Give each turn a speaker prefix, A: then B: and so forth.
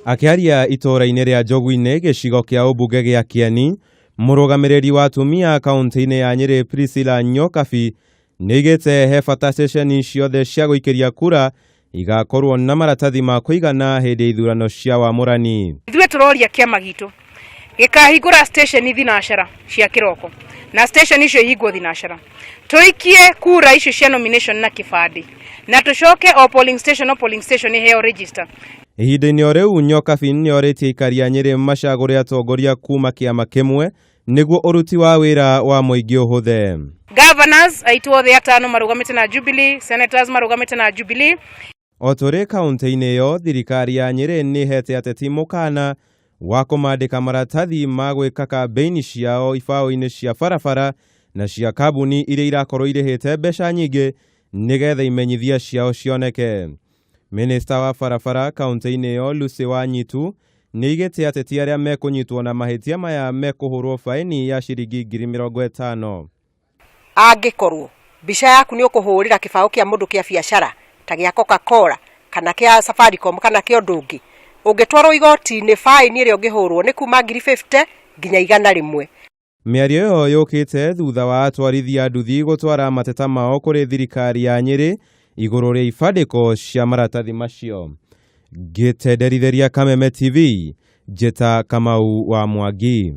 A: Akiaria itora-inĩ rĩa Njogu-inĩ gĩcigo kĩa ũmbunge gĩa Kieni, mũrũgamĩrĩri wa atumia kaunti-inĩ ya Nyeri Priscilla Nyokabi nĩoigĩte he bata ceceni ciothe cia gũikĩria kura igakorwo na maratathi ma kũigana hĩndĩ ya ithurano cia wamũrani.
B: Ithuĩ tũroria kĩama gitũ gĩkahingũra station thinacara cia kĩroko na station icio ihingwo thinacara, tũikie kura icio cia nomination na kĩbandĩ na tũcoke o polling station iheo register.
A: Ihinda-inĩ o rĩu Nyokabi nĩorĩtie aikari a Nyeri macagũre atongoria kuma kĩama kĩmwe nĩguo ũruti wa wĩra wa mũingĩ ũhũthe.
B: Governors aitũ othe atano marũgamĩte na Jubilee, senators marũgamĩte na Jubilee.
A: O tũrĩ kaunti-inĩ ĩyo, thirikari ya Nyeri nĩhete ateti mũkana wa kũmandĩka maratathi ma gwĩka kambeini ciao ibaũ-inĩ cia barabara na cia kambuni iria irakorwo irĩhĩte mbeca nyingĩ nĩgetha imenyithia ciao cioneke. Minista wa barabara kaunti-inĩ ĩyo Lucy Wanyitu nĩoigĩte ateti arĩa mekũnyitwo na mahĩtia maya mekũhũrwo faini ya ciringi 50,000.
C: Angĩkorwo mbica yaku nĩ ũkũhũrĩra kĩbaũ kĩa mũndũ kĩa biacara ta gĩa Coca-Cola kana kĩa Safaricom kana kĩa ũndũ ũngĩ, ũngĩtwarwo igoti-inĩ faini ĩrĩa ũngĩhũrwo nĩ kuma 50 nginya 100.
A: Mĩario ĩyo yũkĩte thutha wa atwarithia nduthi gũtwara mateta mao kũrĩ thirikari ya Nyeri igũrũ rĩa ibandĩko cia maratathi macio. Gĩtenderithĩria Kameme TV, Njeta Kamau wa Mwangi.